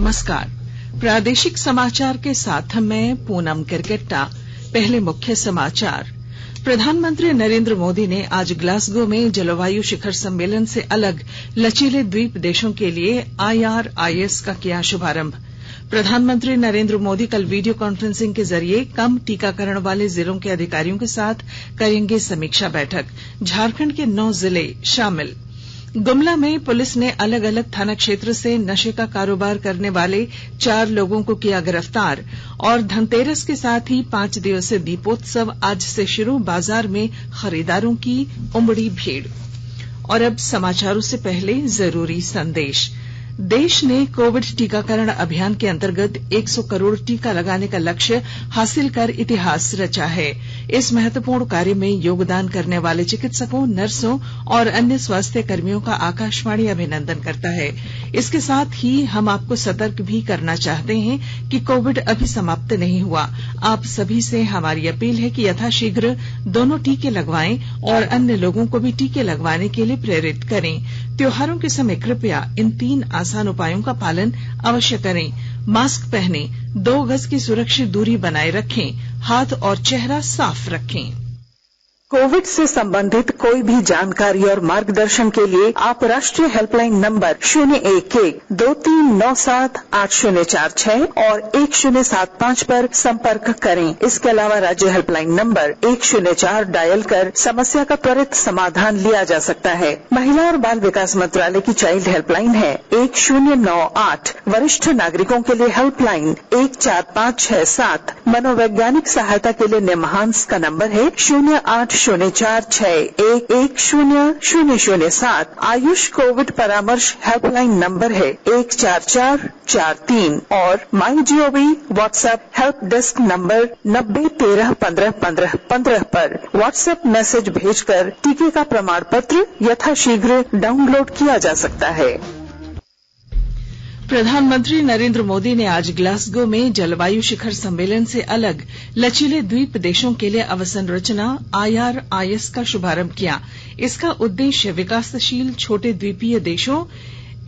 नमस्कार। प्रादेशिक समाचार के साथ मैं पूनम किरकेट्टा। पहले मुख्य समाचार। प्रधानमंत्री नरेंद्र मोदी ने आज ग्लासगो में जलवायु शिखर सम्मेलन से अलग लचीले द्वीप देशों के लिए IRIS का किया शुभारंभ। प्रधानमंत्री नरेंद्र मोदी कल वीडियो कॉन्फ्रेंसिंग के जरिए कम टीकाकरण वाले जिलों के अधिकारियों के साथ करेंगे समीक्षा बैठक। झारखंड के 9 जिले शामिल। गुमला में पुलिस ने अलग अलग थाना क्षेत्र से नशे का कारोबार करने वाले 4 लोगों को किया गिरफ्तार। और धनतेरस के साथ ही 5 दिवसीय दीपोत्सव आज से शुरू। बाजार में खरीदारों की उमड़ी भीड़। और अब समाचारों से पहले जरूरी संदेश। देश ने कोविड टीकाकरण अभियान के अंतर्गत 100 करोड़ टीका लगाने का लक्ष्य हासिल कर इतिहास रचा है। इस महत्वपूर्ण कार्य में योगदान करने वाले चिकित्सकों, नर्सों और अन्य स्वास्थ्य कर्मियों का आकाशवाणी अभिनंदन करता है। इसके साथ ही हम आपको सतर्क भी करना चाहते हैं कि कोविड अभी समाप्त नहीं हुआ। आप सभी से हमारी अपील है कि यथाशीघ्र दोनों टीके लगवाएं और अन्य लोगों को भी टीके लगवाने के लिए प्रेरित करें। त्योहारों के समय कृपया इन 3 आसान उपायों का पालन अवश्य करें। मास्क पहनें, 2 गज की सुरक्षित दूरी बनाए रखें, हाथ और चेहरा साफ रखें। कोविड से संबंधित कोई भी जानकारी और मार्गदर्शन के लिए आप राष्ट्रीय हेल्पलाइन नंबर 011-2397-8046 और 1075 पर संपर्क करें। इसके अलावा राज्य हेल्पलाइन नंबर 104 डायल कर समस्या का त्वरित समाधान लिया जा सकता है। महिला और बाल विकास मंत्रालय की चाइल्ड हेल्पलाइन है 1098। वरिष्ठ नागरिकों के लिए हेल्पलाइन 14567। मनोवैज्ञानिक सहायता के लिए निमहांस का नंबर है 0804611007। आयुष कोविड परामर्श हेल्पलाइन नंबर है 14443 और MyGov WhatsApp help desk number 90131515 पर व्हाट्सएप मैसेज भेजकर टीके का प्रमाण पत्र यथाशीघ्र डाउनलोड किया जा सकता है। प्रधानमंत्री नरेंद्र मोदी ने आज ग्लासगो में जलवायु शिखर सम्मेलन से अलग लचीले द्वीप देशों के लिए अवसंरचना IRIS का शुभारंभ किया। इसका उद्देश्य विकासशील छोटे द्वीपीय देशों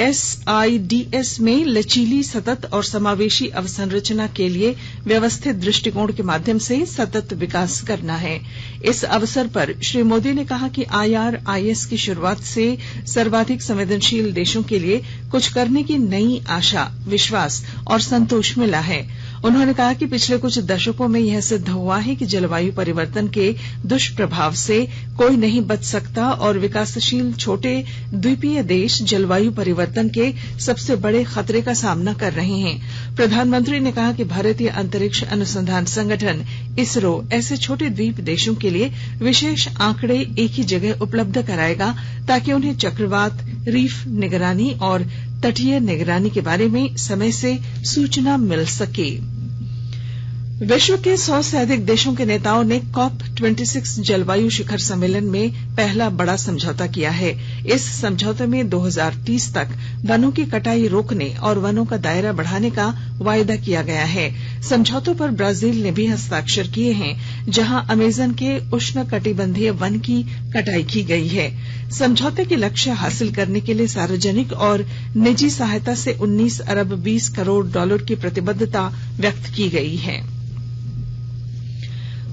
SIDS में लचीली, सतत और समावेशी अवसंरचना के लिए व्यवस्थित दृष्टिकोण के माध्यम से सतत विकास करना है। इस अवसर पर श्री मोदी ने कहा कि IRIS की शुरुआत से सर्वाधिक संवेदनशील देशों के लिए कुछ करने की नई आशा, विश्वास और संतोष मिला है। उन्होंने कहा कि पिछले कुछ दशकों में यह सिद्ध हुआ है कि जलवायु परिवर्तन के दुष्प्रभाव से कोई नहीं बच सकता और विकासशील छोटे द्वीपीय देश जलवायु परिवर्तन के सबसे बड़े खतरे का सामना कर रहे हैं। प्रधानमंत्री ने कहा कि भारतीय अंतरिक्ष अनुसंधान संगठन ISRO ऐसे छोटे द्वीप देशों के लिए विशेष आंकड़े एक ही जगह उपलब्ध कराएगा ताकि उन्हें चक्रवात, रीफ निगरानी और तटीय निगरानी के बारे में समय से सूचना मिल सके। विश्व के 100 से अधिक देशों के नेताओं ने COP26 जलवायु शिखर सम्मेलन में पहला बड़ा समझौता किया है। इस समझौते में 2030 तक वनों की कटाई रोकने और वनों का दायरा बढ़ाने का वायदा किया गया है। समझौतों पर ब्राजील ने भी हस्ताक्षर किए हैं, जहां अमेजन के उष्णकटिबंधीय वन की कटाई की गई है। समझौते के लक्ष्य हासिल करने के लिए सार्वजनिक और निजी सहायता से 19 अरब 20 करोड़ डॉलर की प्रतिबद्धता व्यक्त की गई है।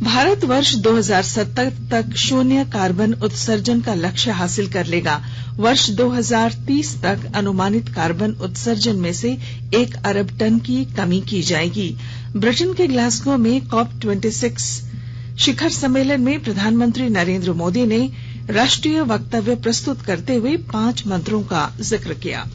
भारत वर्ष 2070 तक शून्य कार्बन उत्सर्जन का लक्ष्य हासिल कर लेगा। वर्ष 2030 तक अनुमानित कार्बन उत्सर्जन में से 1 अरब टन की कमी की जाएगी। ब्रिटेन के ग्लासगो में COP26 शिखर सम्मेलन में प्रधानमंत्री नरेंद्र मोदी ने राष्ट्रीय वक्तव्य प्रस्तुत करते हुए 5 मंत्रों का जिक्र किया।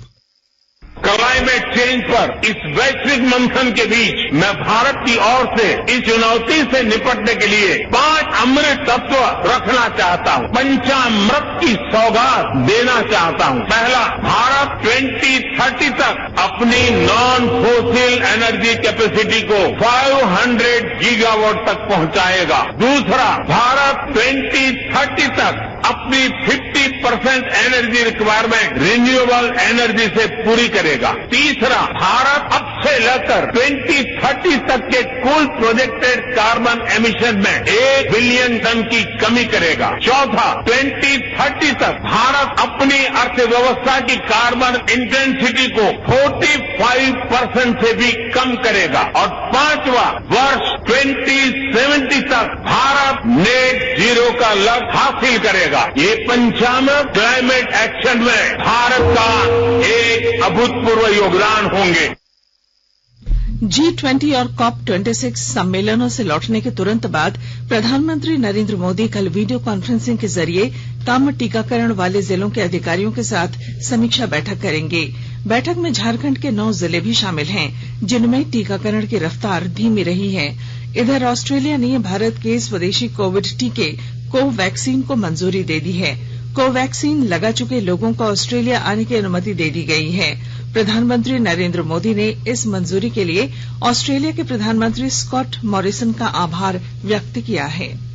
क्लाइमेट चेंज पर इस वैश्विक मंथन के बीच मैं भारत की ओर से इस चुनौती से निपटने के लिए 5 अमृत तत्व रखना चाहता हूं। पंचामृत की सौगात देना चाहता हूं। पहला, भारत 2030 तक अपनी नॉन फोसिल एनर्जी कैपेसिटी को 500 गीगावाट तक पहुंचाएगा। दूसरा, भारत 2030 तक अपनी 50% एनर्जी रिक्वायरमेंट रिन्यूएबल एनर्जी से पूरी करेगा। तीसरा, भारत अब से लेकर 2030 तक के कुल प्रोजेक्टेड कार्बन एमिशन में 1 बिलियन टन की कमी करेगा। चौथा, 2030 तक भारत अपनी अर्थव्यवस्था की कार्बन इंटेंसिटी को 45% 10% से भी कम करेगा और 5वां वर्ष 2070 तक भारत नेट जीरो का लक्ष्य हासिल करेगा। ये 55 क्लाइमेट एक्शन में भारत का एक अभूतपूर्व योगदान होंगे। G20 और COP26 सम्मेलनों से लौटने के तुरंत बाद प्रधानमंत्री नरेंद्र मोदी कल वीडियो कॉन्फ्रेंसिंग के जरिए कम टीकाकरण वाले जिलों के अधिकारियों के साथ समीक्षा बैठक करेंगे। बैठक में झारखंड के 9 जिले भी शामिल हैं, जिनमें टीकाकरण की रफ्तार धीमी रही है। इधर ऑस्ट्रेलिया ने भारत के स्वदेशी कोविड टीके कोवैक्सीन को मंजूरी दे दी है। कोवैक्सीन लगा चुके लोगों को ऑस्ट्रेलिया आने की अनुमति दे दी गई है। प्रधानमंत्री नरेंद्र मोदी ने इस मंजूरी के लिए ऑस्ट्रेलिया के प्रधानमंत्री स्कॉट मॉरिसन का आभार व्यक्त किया है।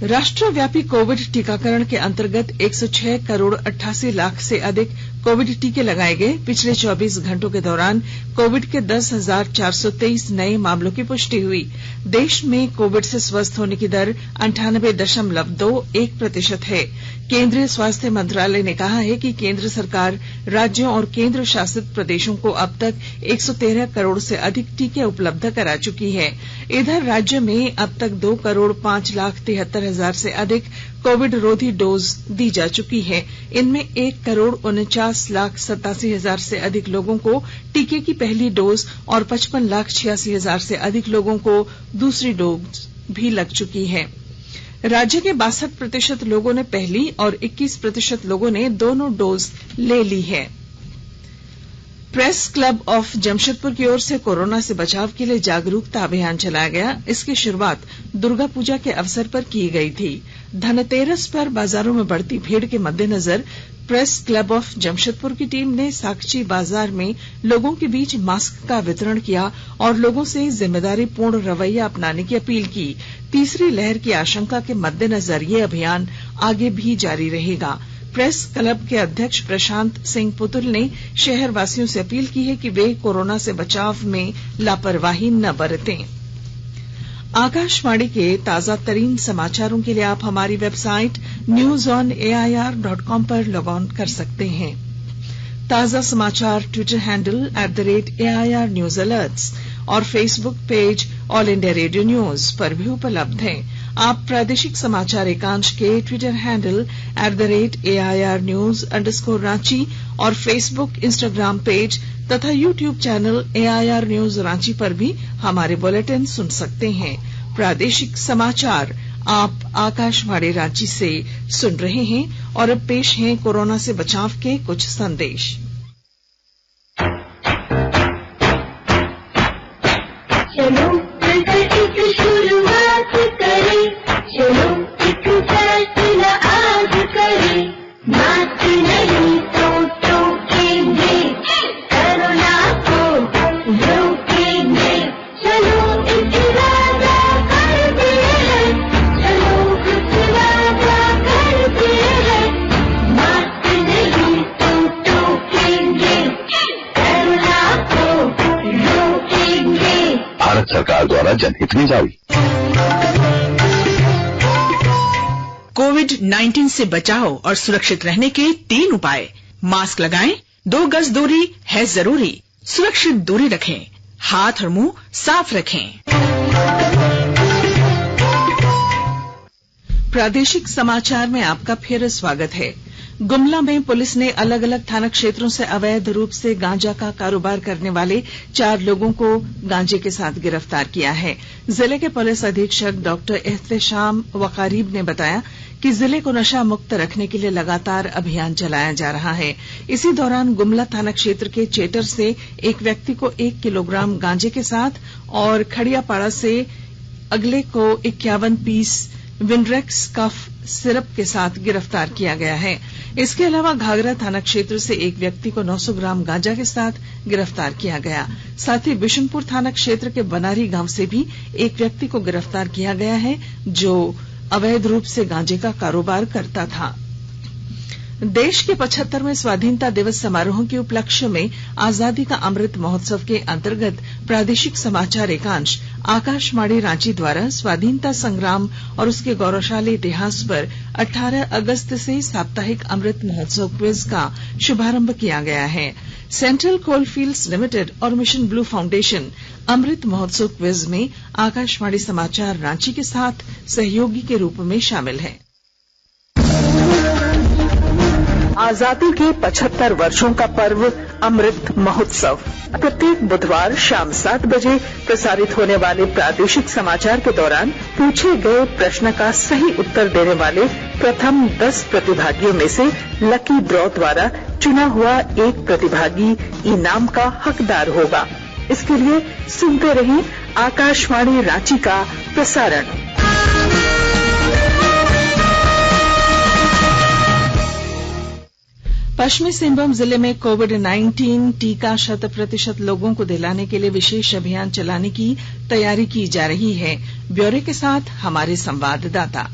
राष्ट्रव्यापी कोविड टीकाकरण के अंतर्गत 106 करोड़ 88 लाख से अधिक कोविड टीके लगाए गए। पिछले 24 घंटों के दौरान कोविड के 10,423 नए मामलों की पुष्टि हुई। देश में कोविड से स्वस्थ होने की दर 98.21% है। केंद्रीय स्वास्थ्य मंत्रालय ने कहा है कि केंद्र सरकार राज्यों और केंद्र शासित प्रदेशों को अब तक 113 करोड़ से अधिक टीके उपलब्ध करा चुकी है। इधर राज्य में अब तक 2 करोड़ 5,73,000 से अधिक कोविड रोधी डोज दी जा चुकी है। इनमें 1 करोड़ 49,87,000 से अधिक लोगों को टीके की पहली डोज और 55,86,000 से अधिक लोगों को दूसरी डोज भी लग चुकी है। राज्य के 62% लोगों ने पहली और 21% लोगों ने दोनों डोज ले ली है। प्रेस क्लब ऑफ जमशेदपुर की ओर से कोरोना से बचाव के लिए जागरूकता अभियान चलाया गया। इसकी शुरुआत दुर्गा पूजा के अवसर पर की गई थी। धनतेरस पर बाजारों में बढ़ती भीड़ के मद्देनजर प्रेस क्लब ऑफ जमशेदपुर की टीम ने साकची बाजार में लोगों के बीच मास्क का वितरण किया और लोगों से जिम्मेदारी पूर्ण रवैया अपनाने की अपील की। तीसरी लहर की आशंका के मद्देनजर ये अभियान आगे भी जारी रहेगा। प्रेस क्लब के अध्यक्ष प्रशांत सिंह पुतुल ने शहरवासियों से अपील की है कि वे कोरोना से बचाव में लापरवाही न बरतें। आकाशवाणी के ताजा तरीन समाचारों के लिए आप हमारी वेबसाइट newsonair.com पर लॉग ऑन कर सकते हैं। ताजा समाचार Twitter handle @AIR News Alerts और Facebook page all India radio news पर भी उपलब्ध हैं। आप प्रादेशिक समाचार एकांश के ट्विटर हैंडल @AIR News_Ranchi और फेसबुक इंस्टाग्राम पेज तथा YouTube channel AIR News Ranchi पर भी हमारे बुलेटिन सुन सकते हैं। प्रादेशिक समाचार आप आकाशवाणी रांची से सुन रहे हैं और अब पेश हैं कोरोना से बचाव के कुछ संदेश। चलो मिलकर एक शुरुआत करें, चलो एक फैसला आज करें, मास्क नहीं तो टोकेंगे, कोरोना को रोकेंगे, चलो एक वादा करते हैं, चलो कुछ वादा करते हैं, मास्क नहीं तो टोकेंगे, कोरोना को रोकेंगे। भारत सरकार द्वारा जनहित में जारी। कोविड-19 से बचाव और सुरक्षित रहने के 3 उपाय। मास्क लगाएं, 2 गज दूरी है जरूरी, सुरक्षित दूरी रखें, हाथ और मुंह साफ रखें। प्रादेशिक समाचार में आपका फिर स्वागत है। गुमला में पुलिस ने अलग अलग थाना क्षेत्रों से अवैध रूप से गांजा का कारोबार करने वाले 4 लोगों को गांजे के साथ गिरफ्तार किया है। जिले के पुलिस अधीक्षक डॉक्टर एहतेशाम वकारीब ने बताया कि जिले को नशा मुक्त रखने के लिए लगातार अभियान चलाया जा रहा है। इसी दौरान गुमला थाना क्षेत्र के चेटर से एक व्यक्ति को 1 किलोग्राम गांजे के साथ और खड़ियापाड़ा से अगले को 51 पीस विनरेक्स कफ सिरप के साथ गिरफ्तार किया गया है। इसके अलावा घाघरा थाना क्षेत्र से एक व्यक्ति को 900 ग्राम गांजा के साथ गिरफ्तार किया गया। साथ ही बिशुनपुर थाना क्षेत्र के बनारी गांव से भी एक व्यक्ति को गिरफ्तार किया गया है, जो अवैध रूप से गांजे का कारोबार करता था। देश के 75वें स्वाधीनता दिवस समारोह के उपलक्ष्य में आजादी का अमृत महोत्सव के अंतर्गत प्रादेशिक समाचार एकांश आकाशवाणी रांची द्वारा स्वाधीनता संग्राम और उसके गौरवशाली इतिहास पर 18 अगस्त से साप्ताहिक अमृत महोत्सव क्विज का शुभारंभ किया गया है। सेंट्रल कोलफील्ड्स लिमिटेड और mission blue foundation Amrit Mahotsav quiz में आकाशवाणी समाचार रांची के साथ सहयोगी के रूप में शामिल है। आजादी के 75 वर्षों का पर्व अमृत महोत्सव प्रत्येक बुधवार शाम 7 बजे प्रसारित होने वाले प्रादेशिक समाचार के दौरान पूछे गए प्रश्न का सही उत्तर देने वाले प्रथम 10 प्रतिभागियों में से लकी ड्रॉ द्वारा चुना हुआ एक प्रतिभागी इनाम का हकदार होगा। इसके लिए सुनते रहें आकाशवाणी रांची का प्रसारण। पश्चिमी सिंहभूम जिले में कोविड-19 टीका 100% लोगों को दिलाने के लिए विशेष अभियान चलाने की तैयारी की जा रही है। ब्यौरे के साथ हमारे संवाददाता।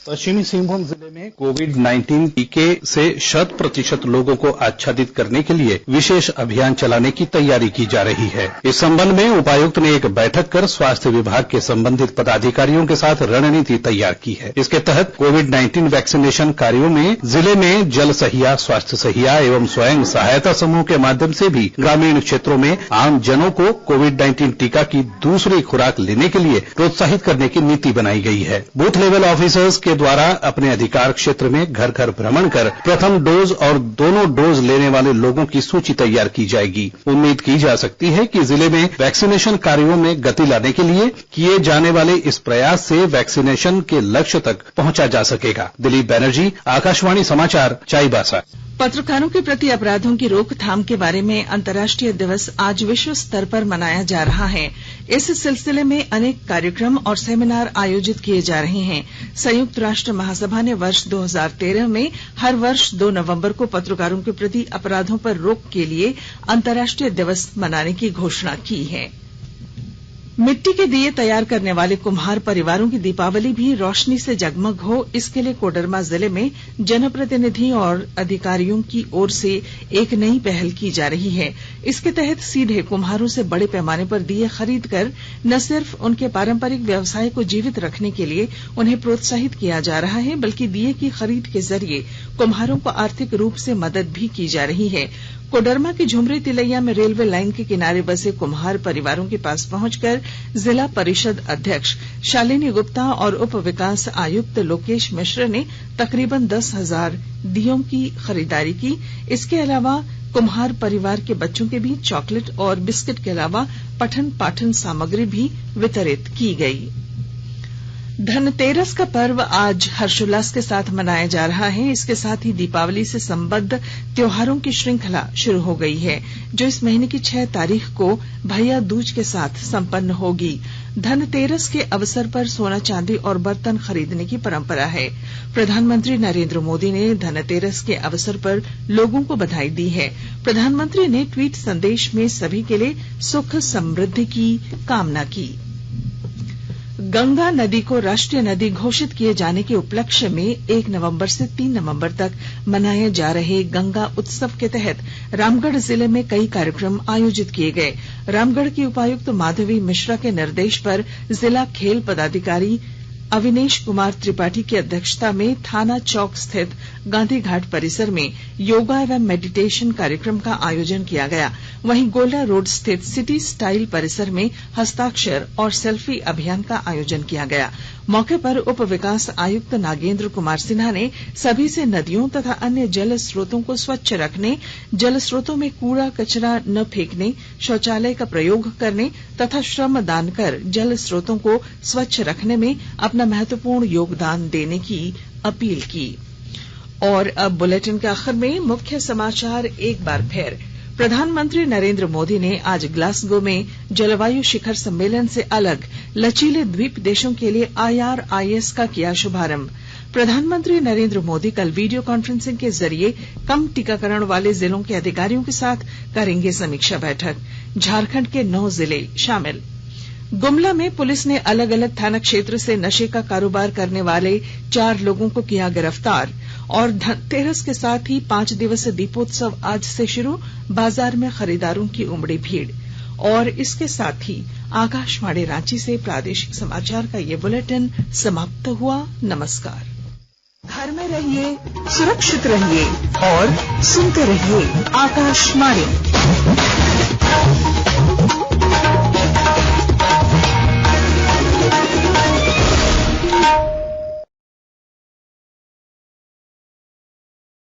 पश्चिमी सिंहभूम जिले में कोविड-19 टीके से 100% लोगों को आच्छादित करने के लिए विशेष अभियान चलाने की तैयारी की जा रही है। इस संबंध में उपायुक्त ने एक बैठक कर स्वास्थ्य विभाग के संबंधित पदाधिकारियों के साथ रणनीति तैयार की है। इसके तहत कोविड-19 वैक्सीनेशन कार्यों में जिले में जल सहिया, स्वास्थ्य सहिया एवं स्वयं सहायता समूह के माध्यम से भी ग्रामीण क्षेत्रों में आम जनों को कोविड-19 टीका की दूसरी खुराक लेने के लिए प्रोत्साहित करने की नीति बनाई गई है। बूथ लेवल ऑफिसर्स के द्वारा अपने अधिकार क्षेत्र में घर घर भ्रमण कर प्रथम डोज और दोनों डोज लेने वाले लोगों की सूची तैयार की जाएगी। उम्मीद की जा सकती है कि जिले में वैक्सीनेशन कार्यों में गति लाने के लिए किए जाने वाले इस प्रयास से वैक्सीनेशन के लक्ष्य तक पहुंचा जा सकेगा। दिलीप बैनर्जी, आकाशवाणी समाचार, चाईबासा। पत्रकारों के प्रति अपराधों की रोकथाम के बारे में अंतर्राष्ट्रीय दिवस आज विश्व स्तर पर मनाया जा रहा है। इस सिलसिले में अनेक कार्यक्रम और सेमिनार आयोजित किए जा रहे हैं। संयुक्त राष्ट्र महासभा ने वर्ष 2013 में हर वर्ष 2 नवंबर को पत्रकारों के प्रति अपराधों पर रोक के लिए अंतर्राष्ट्रीय दिवस मनाने की घोषणा की है। मिट्टी के दिए तैयार करने वाले कुम्हार परिवारों की दीपावली भी रोशनी से जगमग हो, इसके लिए कोडरमा जिले में जनप्रतिनिधि और अधिकारियों की ओर से एक नई पहल की जा रही है। इसके तहत सीधे कुम्हारों से बड़े पैमाने पर दिए खरीद कर न सिर्फ उनके पारंपरिक व्यवसाय को जीवित रखने के लिए उन्हें प्रोत्साहित किया जा रहा है, बल्कि दिए की खरीद के जरिए कुम्हारों को आर्थिक रूप से मदद भी की जा रही है। कोडरमा के झुमरी तिलैया में रेलवे लाइन के किनारे बसे कुम्हार परिवारों के पास पहुंचकर जिला परिषद अध्यक्ष शालिनी गुप्ता और उप विकास आयुक्त लोकेश मिश्र ने तकरीबन 10,000 दियों की खरीदारी की। इसके अलावा कुम्हार परिवार के बच्चों के बीच चॉकलेट और बिस्किट के अलावा पठन पाठन सामग्री भी वितरित की गई। धनतेरस का पर्व आज हर्षोल्लास के साथ मनाया जा रहा है। इसके साथ ही दीपावली से संबद्ध त्योहारों की श्रृंखला शुरू हो गई है, जो इस महीने की 6 तारीख को भैया दूज के साथ संपन्न होगी। धनतेरस के अवसर पर सोना चांदी और बर्तन खरीदने की परंपरा है। प्रधानमंत्री नरेंद्र मोदी ने धनतेरस के अवसर पर लोगों को बधाई दी है। प्रधानमंत्री ने ट्वीट संदेश में सभी के लिए सुख समृद्धि की कामना की। गंगा नदी को राष्ट्रीय नदी घोषित किए जाने के उपलक्ष्य में 1 नवंबर से 3 नवंबर तक मनाए जा रहे गंगा उत्सव के तहत रामगढ़ जिले में कई कार्यक्रम आयोजित किए गए। रामगढ़ की उपायुक्त माधवी मिश्रा के निर्देश पर जिला खेल पदाधिकारी अविनेश कुमार त्रिपाठी की अध्यक्षता में थाना चौक स्थित गांधी घाट परिसर में योगा एवं मेडिटेशन कार्यक्रम का आयोजन किया गया। वहीं गोला रोड स्थित सिटी स्टाइल परिसर में हस्ताक्षर और सेल्फी अभियान का आयोजन किया गया। मौके पर उप विकास आयुक्त नागेंद्र कुमार सिन्हा ने सभी से नदियों तथा अन्य जल स्रोतों को स्वच्छ रखने, जल स्रोतों में कूड़ा कचरा न फेंकने, शौचालय का प्रयोग करने तथा श्रम दान कर जल स्रोतों को स्वच्छ रखने में अपना महत्वपूर्ण योगदान देने की अपील की। और अब बुलेटिन के आखिर में मुख्य समाचार एक बार फिर। प्रधानमंत्री नरेंद्र मोदी ने आज ग्लासगो में जलवायु शिखर सम्मेलन से अलग लचीले द्वीप देशों के लिए IRIS का किया शुभारंभ। प्रधानमंत्री नरेंद्र मोदी कल वीडियो कॉन्फ्रेंसिंग के जरिए कम टीकाकरण वाले जिलों के अधिकारियों के साथ करेंगे समीक्षा बैठक। झारखंड के 9 जिले शामिल। गुमला में पुलिस ने अलग अलग थाना क्षेत्र से नशे का कारोबार करने वाले 4 लोगों को किया गिरफ्तार। और धनतेरस के साथ ही 5 दिवसीय दीपोत्सव आज से शुरू, बाजार में खरीदारों की उमड़ी भीड़। और इसके साथ ही आकाशवाणी रांची से प्रादेशिक समाचार का ये बुलेटिन समाप्त हुआ। नमस्कार। घर में रहिए, सुरक्षित रहिए और सुनते रहिए आकाशवाणी।